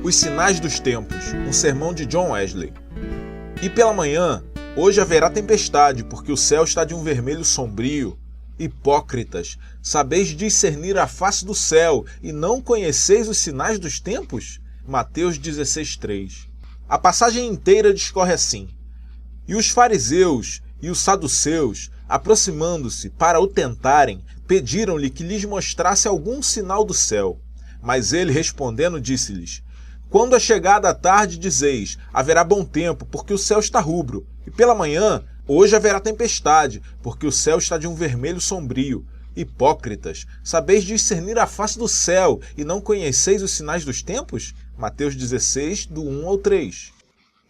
Os sinais dos tempos, um sermão de John Wesley. E pela manhã, hoje haverá tempestade, porque o céu está de um vermelho sombrio. Hipócritas, sabeis discernir a face do céu e não conheceis os sinais dos tempos? Mateus 16:3. A passagem inteira discorre assim. E os fariseus e os saduceus, aproximando-se para o tentarem, pediram-lhe que lhes mostrasse algum sinal do céu. Mas ele, respondendo, disse-lhes: Quando é chegada a tarde, dizeis, haverá bom tempo, porque o céu está rubro. E pela manhã, hoje haverá tempestade, porque o céu está de um vermelho sombrio. Hipócritas, sabeis discernir a face do céu e não conheceis os sinais dos tempos? Mateus 16, do 1 ao 3.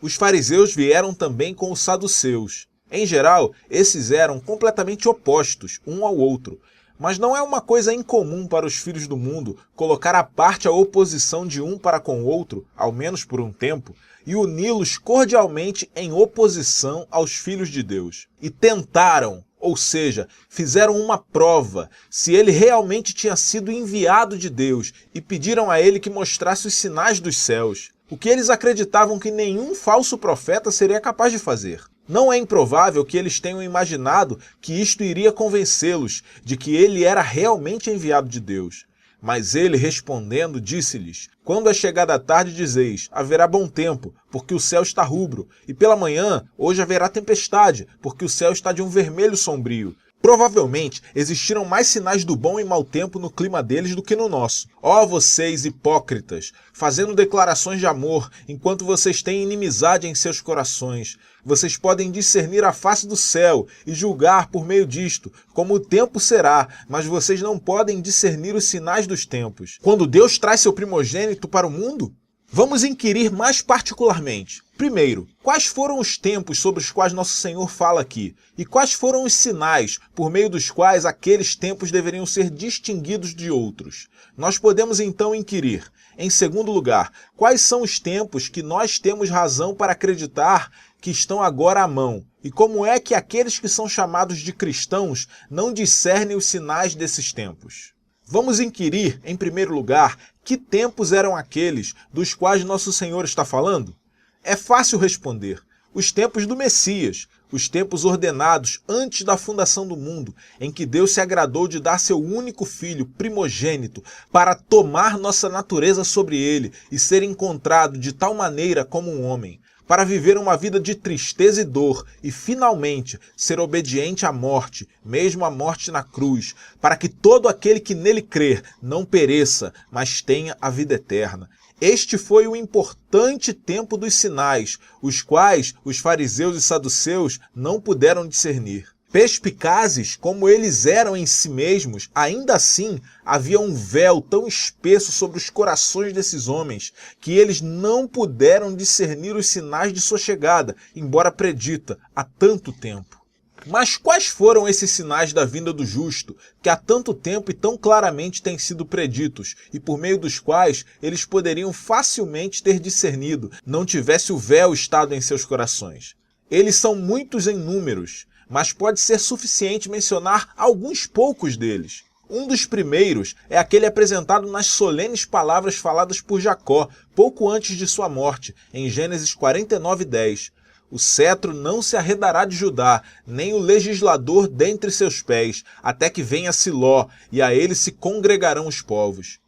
Os fariseus vieram também com os saduceus. Em geral, esses eram completamente opostos um ao outro. Mas não é uma coisa incomum para os filhos do mundo colocar à parte a oposição de um para com o outro, ao menos por um tempo, e uni-los cordialmente em oposição aos filhos de Deus. E tentaram, ou seja, fizeram uma prova, se ele realmente tinha sido enviado de Deus, e pediram a ele que mostrasse os sinais dos céus, o que eles acreditavam que nenhum falso profeta seria capaz de fazer. Não é improvável que eles tenham imaginado que isto iria convencê-los de que ele era realmente enviado de Deus. Mas ele, respondendo, disse-lhes: Quando é chegada a tarde, dizeis, haverá bom tempo, porque o céu está rubro, e pela manhã, hoje haverá tempestade, porque o céu está de um vermelho sombrio. Provavelmente existiram mais sinais do bom e mau tempo no clima deles do que no nosso. Ó vocês hipócritas, fazendo declarações de amor, enquanto vocês têm inimizade em seus corações. Vocês podem discernir a face do céu e julgar por meio disto, como o tempo será, mas vocês não podem discernir os sinais dos tempos. Quando Deus traz seu primogênito para o mundo? Vamos inquirir mais particularmente. Primeiro, quais foram os tempos sobre os quais nosso Senhor fala aqui? E quais foram os sinais por meio dos quais aqueles tempos deveriam ser distinguidos de outros? Nós podemos então inquirir. Em segundo lugar, quais são os tempos que nós temos razão para acreditar que estão agora à mão? E como é que aqueles que são chamados de cristãos não discernem os sinais desses tempos? Vamos inquirir, em primeiro lugar, que tempos eram aqueles dos quais nosso Senhor está falando? É fácil responder. Os tempos do Messias, os tempos ordenados antes da fundação do mundo, em que Deus se agradou de dar seu único filho, primogênito, para tomar nossa natureza sobre ele e ser encontrado de tal maneira como um homem, para viver uma vida de tristeza e dor e, finalmente, ser obediente à morte, mesmo à morte na cruz, para que todo aquele que nele crer não pereça, mas tenha a vida eterna. Este foi o importante tempo dos sinais, os quais os fariseus e saduceus não puderam discernir. Perspicazes como eles eram em si mesmos, ainda assim havia um véu tão espesso sobre os corações desses homens que eles não puderam discernir os sinais de sua chegada, embora predita há tanto tempo. Mas quais foram esses sinais da vinda do justo, que há tanto tempo e tão claramente têm sido preditos, e por meio dos quais eles poderiam facilmente ter discernido, não tivesse o véu estado em seus corações? Eles são muitos em números, mas pode ser suficiente mencionar alguns poucos deles. Um dos primeiros é aquele apresentado nas solenes palavras faladas por Jacó, pouco antes de sua morte, em Gênesis 49:10. O cetro não se arredará de Judá, nem o legislador dentre seus pés, até que venha Siló, e a ele se congregarão os povos.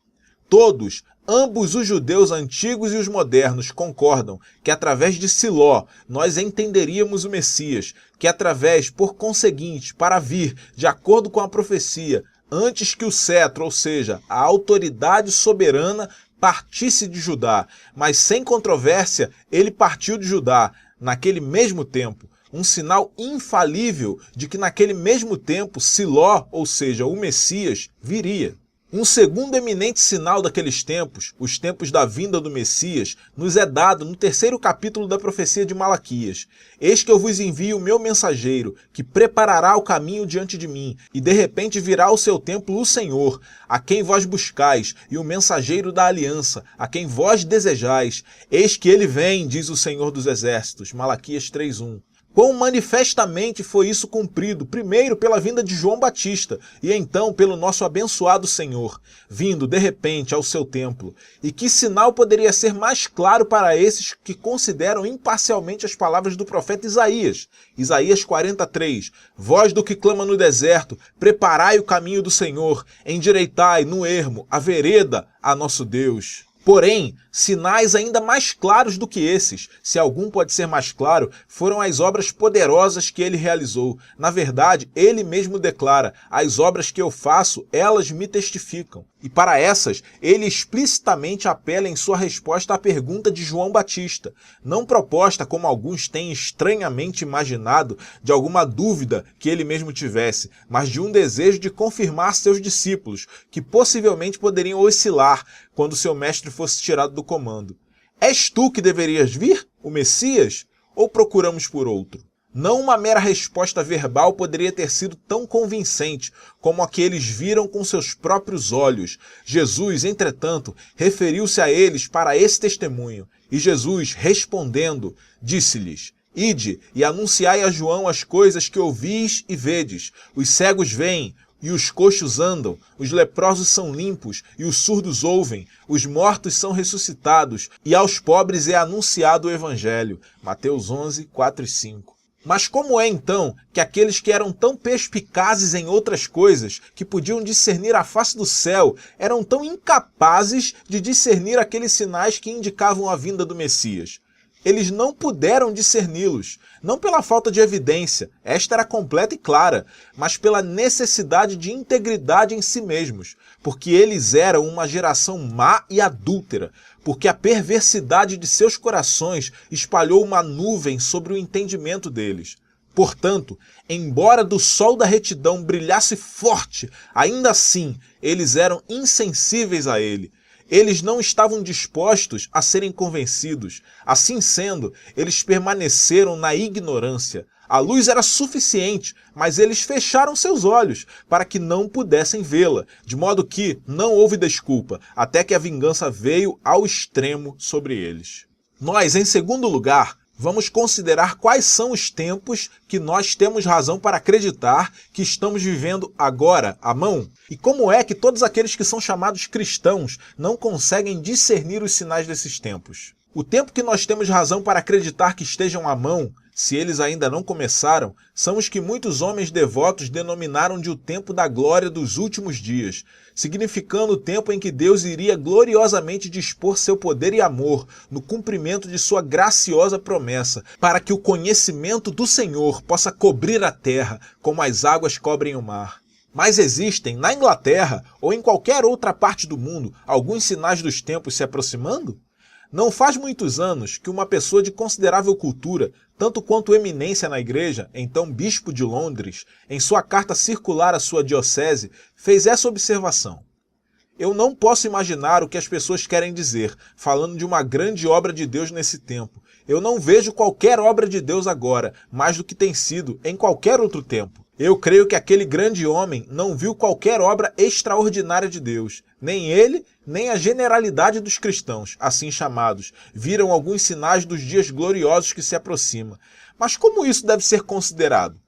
Todos, ambos os judeus antigos e os modernos, concordam que através de Siló nós entenderíamos o Messias, que através, por conseguinte, para vir, de acordo com a profecia, antes que o cetro, ou seja, a autoridade soberana, partisse de Judá, mas sem controvérsia, ele partiu de Judá, naquele mesmo tempo, um sinal infalível de que naquele mesmo tempo Siló, ou seja, o Messias, viria. Um segundo eminente sinal daqueles tempos, os tempos da vinda do Messias, nos é dado no 3º capítulo da profecia de Malaquias. Eis que eu vos envio o meu mensageiro, que preparará o caminho diante de mim, e de repente virá ao seu templo o Senhor, a quem vós buscais, e o mensageiro da aliança, a quem vós desejais. Eis que ele vem, diz o Senhor dos Exércitos. Malaquias 3:1. Quão manifestamente foi isso cumprido, primeiro pela vinda de João Batista e então pelo nosso abençoado Senhor, vindo de repente ao seu templo. E que sinal poderia ser mais claro para esses que consideram imparcialmente as palavras do profeta Isaías? Isaías 43, voz do que clama no deserto, preparai o caminho do Senhor, endireitai no ermo a vereda a nosso Deus. Porém, sinais ainda mais claros do que esses, se algum pode ser mais claro, foram as obras poderosas que ele realizou. Na verdade, ele mesmo declara, as obras que eu faço, elas me testificam. E para essas, ele explicitamente apela em sua resposta à pergunta de João Batista, não proposta como alguns têm estranhamente imaginado, de alguma dúvida que ele mesmo tivesse, mas de um desejo de confirmar seus discípulos, que possivelmente poderiam oscilar quando seu mestre fosse tirado do comando. És tu que deverias vir, o Messias, ou procuramos por outro? Não uma mera resposta verbal poderia ter sido tão convincente como a que eles viram com seus próprios olhos. Jesus, entretanto, referiu-se a eles para esse testemunho. E Jesus, respondendo, disse-lhes, ide e anunciai a João as coisas que ouvis e vedes. Os cegos veem, e os coxos andam, os leprosos são limpos, e os surdos ouvem, os mortos são ressuscitados, e aos pobres é anunciado o Evangelho. Mateus 11, 4 e 5. Mas como é então que aqueles que eram tão perspicazes em outras coisas, que podiam discernir a face do céu, eram tão incapazes de discernir aqueles sinais que indicavam a vinda do Messias? Eles não puderam discerni-los, não pela falta de evidência, esta era completa e clara, mas pela necessidade de integridade em si mesmos, porque eles eram uma geração má e adúltera, porque a perversidade de seus corações espalhou uma nuvem sobre o entendimento deles. Portanto, embora do sol da retidão brilhasse forte, ainda assim eles eram insensíveis a ele. Eles não estavam dispostos a serem convencidos. Assim sendo, eles permaneceram na ignorância. A luz era suficiente, mas eles fecharam seus olhos para que não pudessem vê-la, de modo que não houve desculpa, até que a vingança veio ao extremo sobre eles. Nós, em segundo lugar, vamos considerar quais são os tempos que nós temos razão para acreditar que estamos vivendo agora, à mão. E como é que todos aqueles que são chamados cristãos não conseguem discernir os sinais desses tempos? O tempo que nós temos razão para acreditar que estejam à mão, se eles ainda não começaram, são os que muitos homens devotos denominaram de o tempo da glória dos últimos dias, significando o tempo em que Deus iria gloriosamente dispor seu poder e amor no cumprimento de sua graciosa promessa, para que o conhecimento do Senhor possa cobrir a terra, como as águas cobrem o mar. Mas existem, na Inglaterra ou em qualquer outra parte do mundo, alguns sinais dos tempos se aproximando? Não faz muitos anos que uma pessoa de considerável cultura, tanto quanto eminência na igreja, então bispo de Londres, em sua carta circular à sua diocese, fez essa observação. Eu não posso imaginar o que as pessoas querem dizer, falando de uma grande obra de Deus nesse tempo. Eu não vejo qualquer obra de Deus agora, mais do que tem sido em qualquer outro tempo. Eu creio que aquele grande homem não viu qualquer obra extraordinária de Deus. Nem ele, nem a generalidade dos cristãos, assim chamados, viram alguns sinais dos dias gloriosos que se aproximam. Mas como isso deve ser considerado?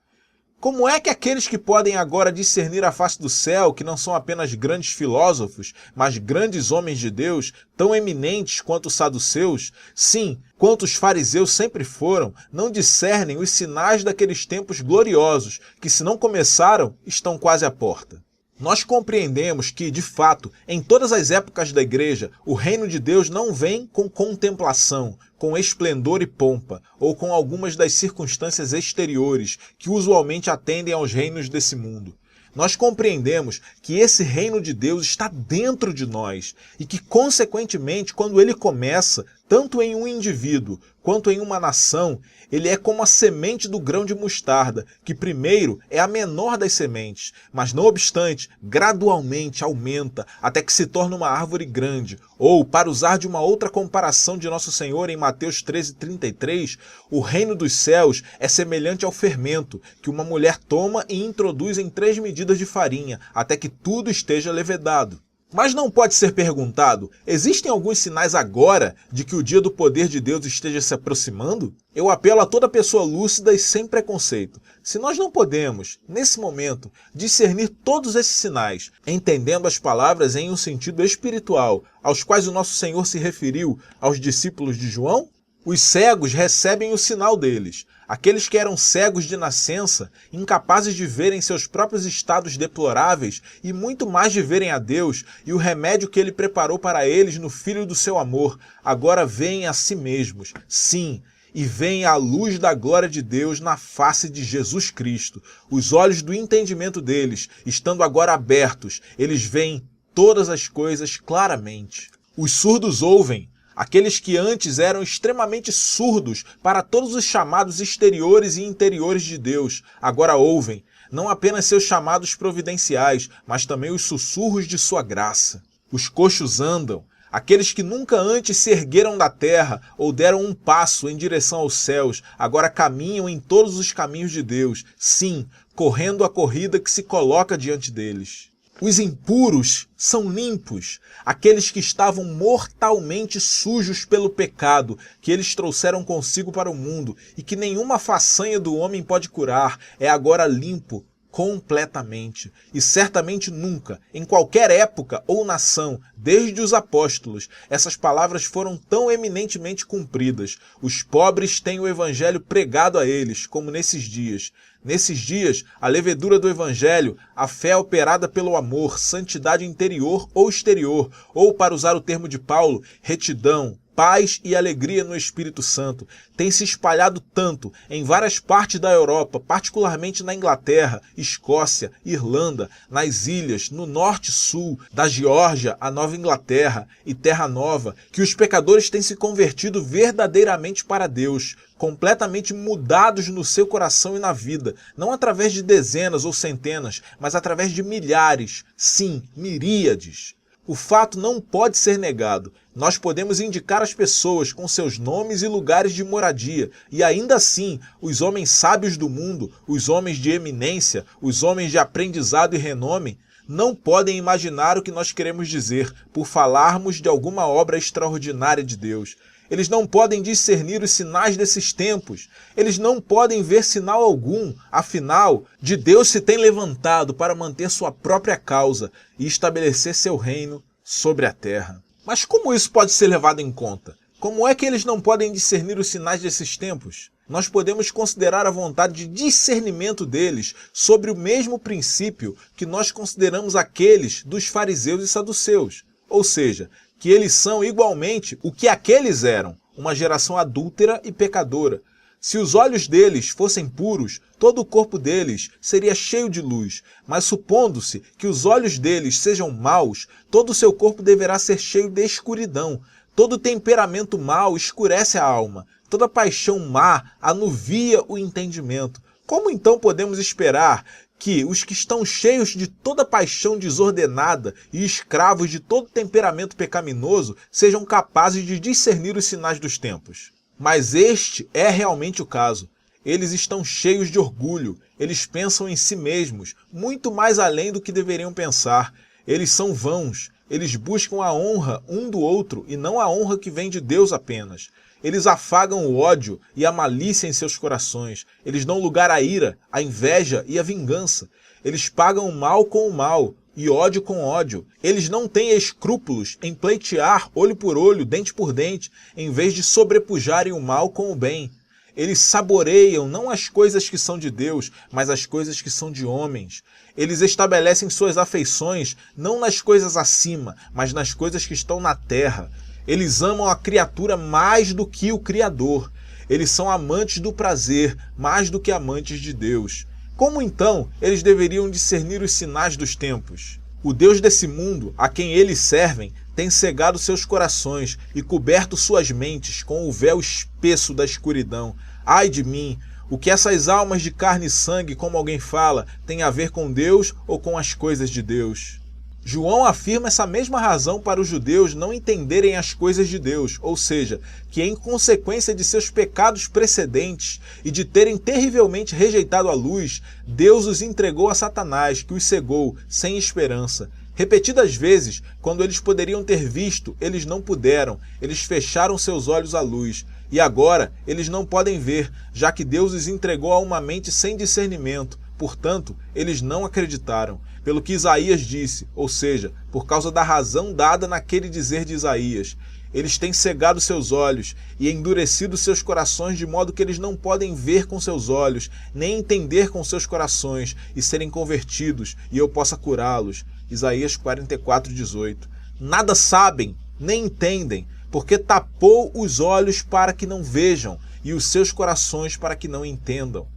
Como é que aqueles que podem agora discernir a face do céu, que não são apenas grandes filósofos, mas grandes homens de Deus, tão eminentes quanto os saduceus, sim, quanto os fariseus sempre foram, não discernem os sinais daqueles tempos gloriosos, que se não começaram, estão quase à porta? Nós compreendemos que, de fato, em todas as épocas da igreja, o reino de Deus não vem com contemplação, com esplendor e pompa, ou com algumas das circunstâncias exteriores que usualmente atendem aos reinos desse mundo. Nós compreendemos que esse reino de Deus está dentro de nós e que, consequentemente, quando ele começa, tanto em um indivíduo quanto em uma nação, ele é como a semente do grão de mostarda, que primeiro é a menor das sementes, mas não obstante, gradualmente aumenta até que se torna uma árvore grande. Ou, para usar de uma outra comparação de Nosso Senhor em Mateus 13:33, o reino dos céus é semelhante ao fermento, que uma mulher toma e introduz em 3 medidas de farinha, até que tudo esteja levedado. Mas não pode ser perguntado, existem alguns sinais agora de que o dia do poder de Deus esteja se aproximando? Eu apelo a toda pessoa lúcida e sem preconceito. Se nós não podemos, nesse momento, discernir todos esses sinais, entendendo as palavras em um sentido espiritual, aos quais o nosso Senhor se referiu aos discípulos de João, os cegos recebem o sinal deles. Aqueles que eram cegos de nascença, incapazes de verem seus próprios estados deploráveis e muito mais de verem a Deus e o remédio que Ele preparou para eles no Filho do seu amor, agora veem a si mesmos, sim, e veem a luz da glória de Deus na face de Jesus Cristo. Os olhos do entendimento deles, estando agora abertos, eles veem todas as coisas claramente. Os surdos ouvem. Aqueles que antes eram extremamente surdos para todos os chamados exteriores e interiores de Deus, agora ouvem, não apenas seus chamados providenciais, mas também os sussurros de sua graça. Os coxos andam, aqueles que nunca antes se ergueram da terra ou deram um passo em direção aos céus, agora caminham em todos os caminhos de Deus, sim, correndo a corrida que se coloca diante deles. Os impuros são limpos, aqueles que estavam mortalmente sujos pelo pecado, que eles trouxeram consigo para o mundo e que nenhuma façanha do homem pode curar, é agora limpo completamente. E certamente nunca, em qualquer época ou nação, desde os apóstolos, essas palavras foram tão eminentemente cumpridas. Os pobres têm o evangelho pregado a eles, como nesses dias. Nesses dias, a levedura do evangelho, a fé operada pelo amor, santidade interior ou exterior, ou, para usar o termo de Paulo, retidão, paz e alegria no Espírito Santo, tem se espalhado tanto em várias partes da Europa, particularmente na Inglaterra, Escócia, Irlanda, nas ilhas, no norte e sul, da Geórgia à Nova Inglaterra e Terra Nova, que os pecadores têm se convertido verdadeiramente para Deus, completamente mudados no seu coração e na vida, não através de dezenas ou centenas, mas através de milhares, sim, miríades. O fato não pode ser negado. Nós podemos indicar as pessoas com seus nomes e lugares de moradia, e ainda assim, os homens sábios do mundo, os homens de eminência, os homens de aprendizado e renome, não podem imaginar o que nós queremos dizer por falarmos de alguma obra extraordinária de Deus. Eles não podem discernir os sinais desses tempos. Eles não podem ver sinal algum. Afinal, de Deus se tem levantado para manter sua própria causa e estabelecer seu reino sobre a terra. Mas como isso pode ser levado em conta? Como é que eles não podem discernir os sinais desses tempos? Nós podemos considerar a vontade de discernimento deles sobre o mesmo princípio que nós consideramos aqueles dos fariseus e saduceus. Ou seja, que eles são igualmente o que aqueles eram, uma geração adúltera e pecadora. Se os olhos deles fossem puros, todo o corpo deles seria cheio de luz, mas supondo-se que os olhos deles sejam maus, todo o seu corpo deverá ser cheio de escuridão. Todo temperamento mau escurece a alma, toda paixão má anuvia o entendimento. Como então podemos esperar que os que estão cheios de toda paixão desordenada e escravos de todo temperamento pecaminoso sejam capazes de discernir os sinais dos tempos? Mas este é realmente o caso. Eles estão cheios de orgulho, eles pensam em si mesmos, muito mais além do que deveriam pensar. Eles são vãos, eles buscam a honra um do outro e não a honra que vem de Deus apenas. Eles afagam o ódio e a malícia em seus corações. Eles dão lugar à ira, à inveja e à vingança. Eles pagam o mal com o mal e ódio com ódio. Eles não têm escrúpulos em pleitear olho por olho, dente por dente, em vez de sobrepujarem o mal com o bem. Eles saboreiam não as coisas que são de Deus, mas as coisas que são de homens. Eles estabelecem suas afeições não nas coisas acima, mas nas coisas que estão na terra. Eles amam a criatura mais do que o Criador. Eles são amantes do prazer mais do que amantes de Deus. Como então eles deveriam discernir os sinais dos tempos? O Deus desse mundo, a quem eles servem, tem cegado seus corações e coberto suas mentes com o véu espesso da escuridão. Ai de mim! O que essas almas de carne e sangue, como alguém fala, tem a ver com Deus ou com as coisas de Deus? João afirma essa mesma razão para os judeus não entenderem as coisas de Deus, ou seja, que em consequência de seus pecados precedentes e de terem terrivelmente rejeitado a luz, Deus os entregou a Satanás, que os cegou sem esperança. Repetidas vezes, quando eles poderiam ter visto, eles não puderam, eles fecharam seus olhos à luz. E agora eles não podem ver, já que Deus os entregou a uma mente sem discernimento. Portanto, eles não acreditaram, pelo que Isaías disse, ou seja, por causa da razão dada naquele dizer de Isaías. Eles têm cegado seus olhos e endurecido seus corações de modo que eles não podem ver com seus olhos, nem entender com seus corações e serem convertidos e eu possa curá-los. Isaías 44:18. Nada sabem, nem entendem, porque tapou os olhos para que não vejam e os seus corações para que não entendam.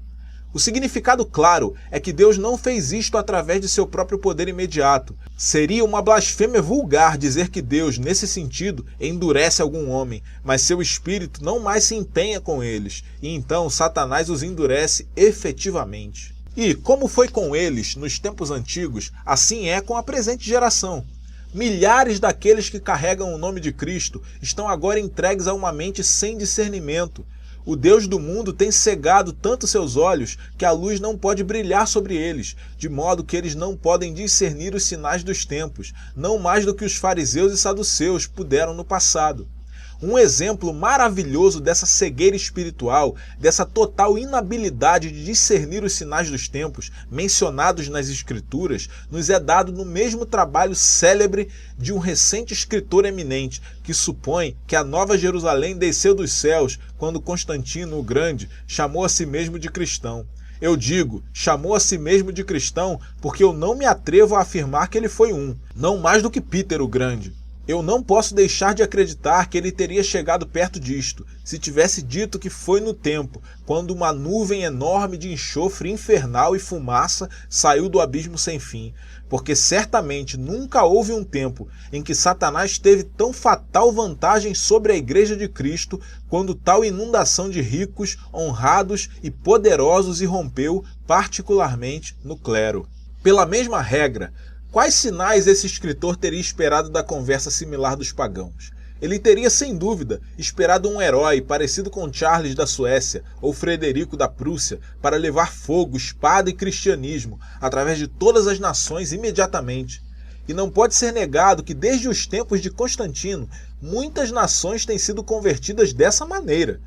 O significado claro é que Deus não fez isto através de seu próprio poder imediato. Seria uma blasfêmia vulgar dizer que Deus, nesse sentido, endurece algum homem, mas seu espírito não mais se empenha com eles, e então Satanás os endurece efetivamente. E, como foi com eles nos tempos antigos, assim é com a presente geração. Milhares daqueles que carregam o nome de Cristo estão agora entregues a uma mente sem discernimento. O Deus do mundo tem cegado tanto seus olhos que a luz não pode brilhar sobre eles, de modo que eles não podem discernir os sinais dos tempos, não mais do que os fariseus e saduceus puderam no passado. Um exemplo maravilhoso dessa cegueira espiritual, dessa total inabilidade de discernir os sinais dos tempos mencionados nas Escrituras, nos é dado no mesmo trabalho célebre de um recente escritor eminente, que supõe que a Nova Jerusalém desceu dos céus quando Constantino o Grande chamou a si mesmo de cristão. Eu digo, chamou a si mesmo de cristão porque eu não me atrevo a afirmar que ele foi um, não mais do que Peter o Grande. Eu não posso deixar de acreditar que ele teria chegado perto disto, se tivesse dito que foi no tempo, quando uma nuvem enorme de enxofre infernal e fumaça saiu do abismo sem fim, porque certamente nunca houve um tempo em que Satanás teve tão fatal vantagem sobre a Igreja de Cristo quando tal inundação de ricos, honrados e poderosos irrompeu particularmente no clero. Pela mesma regra, quais sinais esse escritor teria esperado da conversa similar dos pagãos? Ele teria, sem dúvida, esperado um herói parecido com Charles da Suécia ou Frederico da Prússia para levar fogo, espada e cristianismo através de todas as nações imediatamente. E não pode ser negado que desde os tempos de Constantino, muitas nações têm sido convertidas dessa maneira.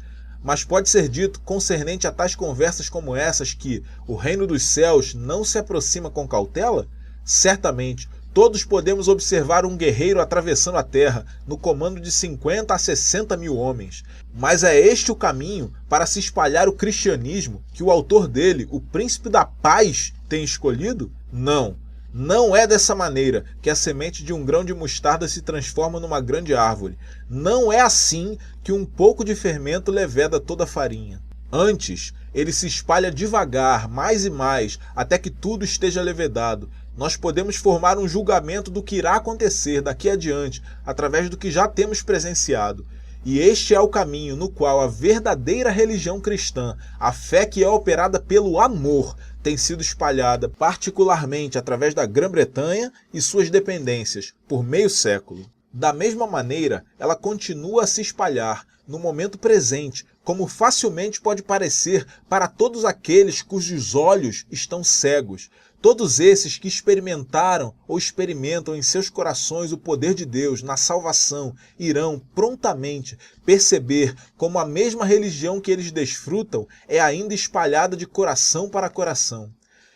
Mas pode ser dito, concernente a tais conversas como essas, que o reino dos céus não se aproxima com cautela? Certamente, todos podemos observar um guerreiro atravessando a terra no comando de 50 a 60 mil homens. Mas é este o caminho para se espalhar o cristianismo que o autor dele, o príncipe da paz, tem escolhido? Não. Não é dessa maneira que a semente de um grão de mostarda se transforma numa grande árvore. Não é assim que um pouco de fermento leveda toda a farinha. Antes, ele se espalha devagar, mais e mais, até que tudo esteja levedado. Nós podemos formar um julgamento do que irá acontecer daqui adiante, através do que já temos presenciado. E este é o caminho no qual a verdadeira religião cristã, a fé que é operada pelo amor, tem sido espalhada, particularmente através da Grã-Bretanha e suas dependências, por meio século. Da mesma maneira, ela continua a se espalhar, no momento presente, como facilmente pode parecer para todos aqueles cujos olhos estão cegos. Todos esses que experimentaram ou experimentam em seus corações o poder de Deus na salvação irão prontamente perceber como a mesma religião que eles desfrutam é ainda espalhada de coração para coração.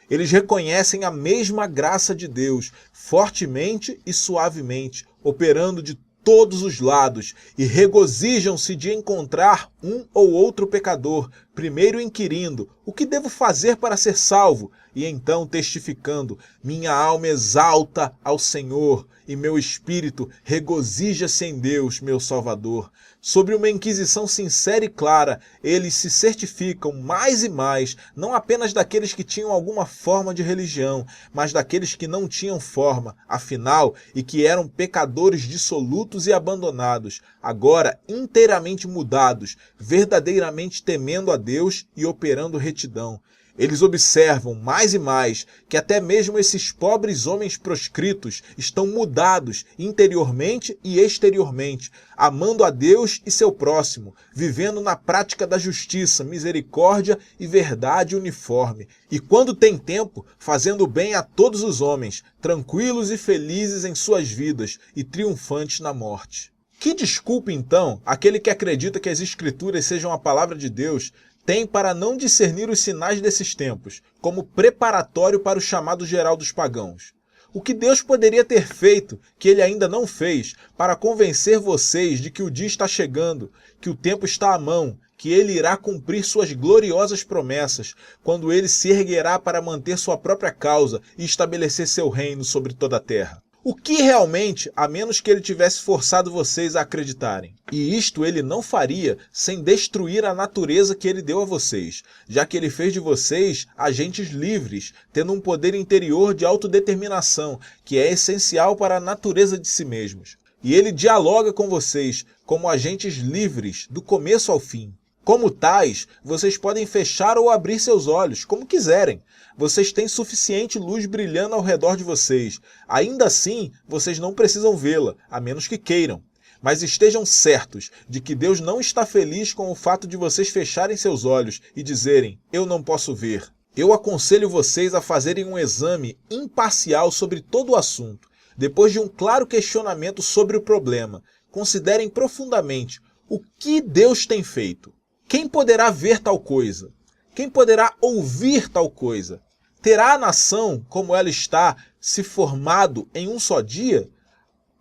Eles reconhecem a mesma graça de Deus, fortemente e suavemente, operando de todos os lados, e regozijam-se de encontrar um ou outro pecador, primeiro inquirindo: o que devo fazer para ser salvo? E então testificando: minha alma exalta ao Senhor, e meu espírito regozija-se em Deus, meu Salvador. Sobre uma inquisição sincera e clara, eles se certificam mais e mais, não apenas daqueles que tinham alguma forma de religião, mas daqueles que não tinham forma, afinal, e que eram pecadores dissolutos e abandonados, agora inteiramente mudados, verdadeiramente temendo a Deus e operando retidão. Eles observam mais e mais que até mesmo esses pobres homens proscritos estão mudados interiormente e exteriormente, amando a Deus e seu próximo, vivendo na prática da justiça, misericórdia e verdade uniforme. E quando tem tempo, fazendo bem a todos os homens, tranquilos e felizes em suas vidas e triunfantes na morte. Que desculpa, então, aquele que acredita que as Escrituras sejam a palavra de Deus tem para não discernir os sinais desses tempos, como preparatório para o chamado geral dos pagãos? O que Deus poderia ter feito, que ele ainda não fez, para convencer vocês de que o dia está chegando, que o tempo está à mão, que ele irá cumprir suas gloriosas promessas, quando ele se erguerá para manter sua própria causa e estabelecer seu reino sobre toda a terra? O que realmente, a menos que ele tivesse forçado vocês a acreditarem? E isto ele não faria sem destruir a natureza que ele deu a vocês, já que ele fez de vocês agentes livres, tendo um poder interior de autodeterminação, que é essencial para a natureza de si mesmos. E ele dialoga com vocês como agentes livres, do começo ao fim. Como tais, vocês podem fechar ou abrir seus olhos, como quiserem. Vocês têm suficiente luz brilhando ao redor de vocês. Ainda assim, vocês não precisam vê-la, a menos que queiram. Mas estejam certos de que Deus não está feliz com o fato de vocês fecharem seus olhos e dizerem, eu não posso ver. Eu aconselho vocês a fazerem um exame imparcial sobre todo o assunto. Depois de um claro questionamento sobre o problema, considerem profundamente o que Deus tem feito. Quem poderá ver tal coisa? Quem poderá ouvir tal coisa? Terá a nação, como ela está, se formado em um só dia?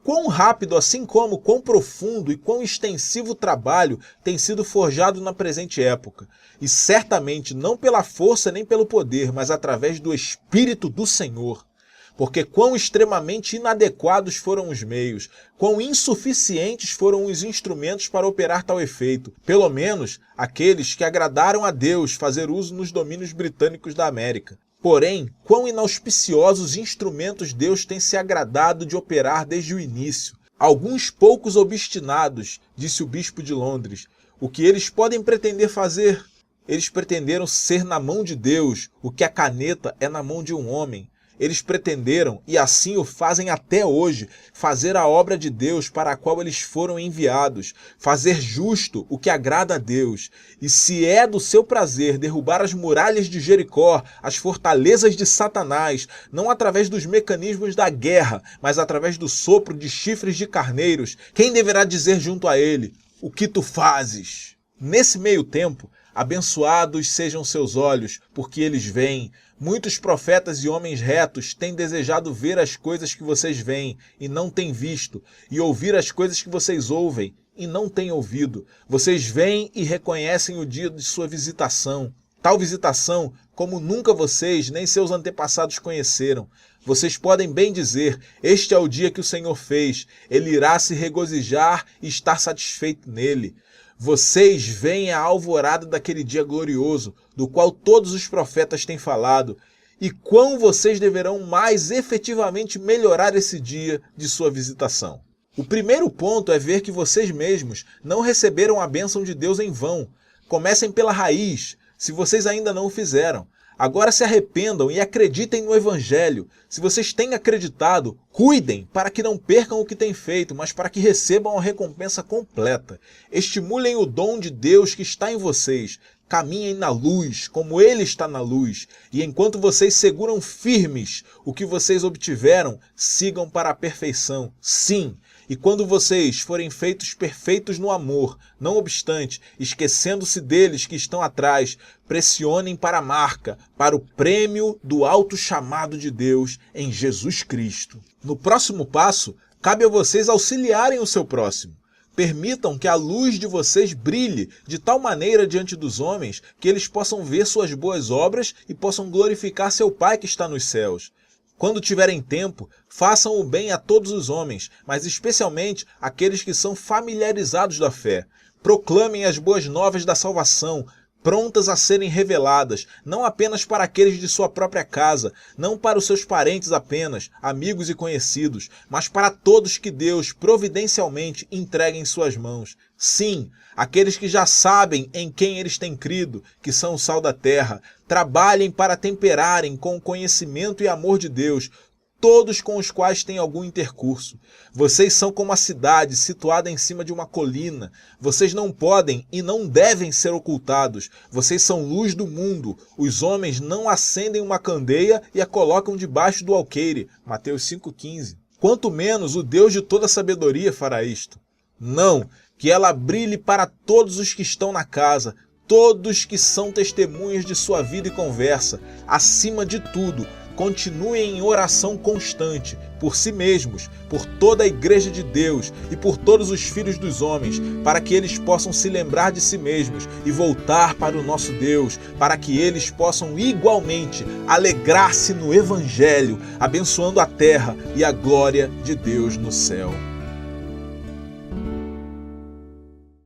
Quão rápido, assim como quão profundo e quão extensivo trabalho tem sido forjado na presente época. E certamente não pela força nem pelo poder, mas através do Espírito do Senhor. Porque quão extremamente inadequados foram os meios, quão insuficientes foram os instrumentos para operar tal efeito, pelo menos aqueles que agradaram a Deus fazer uso nos domínios britânicos da América. Porém, quão inauspiciosos instrumentos Deus tem se agradado de operar desde o início. Alguns poucos obstinados, disse o bispo de Londres, o que eles podem pretender fazer? Eles pretenderam ser na mão de Deus, o que a caneta é na mão de um homem. Eles pretenderam, e assim o fazem até hoje, fazer a obra de Deus para a qual eles foram enviados, fazer justo o que agrada a Deus. E se é do seu prazer derrubar as muralhas de Jericó, as fortalezas de Satanás, não através dos mecanismos da guerra, mas através do sopro de chifres de carneiros, quem deverá dizer junto a ele, o que tu fazes? Nesse meio tempo, abençoados sejam seus olhos, porque eles veem. Muitos profetas e homens retos têm desejado ver as coisas que vocês veem e não têm visto, e ouvir as coisas que vocês ouvem e não têm ouvido. Vocês veem e reconhecem o dia de sua visitação. Tal visitação como nunca vocês nem seus antepassados conheceram. Vocês podem bem dizer, este é o dia que o Senhor fez, ele irá se regozijar e estar satisfeito nele. Vocês veem a alvorada daquele dia glorioso, do qual todos os profetas têm falado, e quão vocês deverão mais efetivamente melhorar esse dia de sua visitação. O primeiro ponto é ver que vocês mesmos não receberam a bênção de Deus em vão. Comecem pela raiz, se vocês ainda não o fizeram. Agora se arrependam e acreditem no Evangelho. Se vocês têm acreditado, cuidem para que não percam o que têm feito, mas para que recebam a recompensa completa. Estimulem o dom de Deus que está em vocês. Caminhem na luz, como Ele está na luz. E enquanto vocês seguram firmes o que vocês obtiveram, sigam para a perfeição. Sim, e quando vocês forem feitos perfeitos no amor, não obstante, esquecendo-se deles que estão atrás, pressionem para a marca, para o prêmio do alto chamado de Deus em Jesus Cristo. No próximo passo, cabe a vocês auxiliarem o seu próximo. Permitam que a luz de vocês brilhe de tal maneira diante dos homens que eles possam ver suas boas obras e possam glorificar seu Pai que está nos céus. Quando tiverem tempo, façam o bem a todos os homens, mas especialmente àqueles que são familiarizados da fé. Proclamem as boas novas da salvação, prontas a serem reveladas, não apenas para aqueles de sua própria casa, não para os seus parentes apenas, amigos e conhecidos, mas para todos que Deus providencialmente entrega em suas mãos. Sim, aqueles que já sabem em quem eles têm crido, que são o sal da terra, trabalhem para temperarem com o conhecimento e amor de Deus todos com os quais têm algum intercurso. Vocês são como a cidade situada em cima de uma colina. Vocês não podem e não devem ser ocultados. Vocês são luz do mundo. Os homens não acendem uma candeia e a colocam debaixo do alqueire. Mateus 5,15. Quanto menos o Deus de toda sabedoria fará isto. Não, que ela brilhe para todos os que estão na casa, todos que são testemunhas de sua vida e conversa. Acima de tudo, continuem em oração constante, por si mesmos, por toda a igreja de Deus e por todos os filhos dos homens, para que eles possam se lembrar de si mesmos e voltar para o nosso Deus, para que eles possam igualmente alegrar-se no Evangelho, abençoando a terra e a glória de Deus no céu.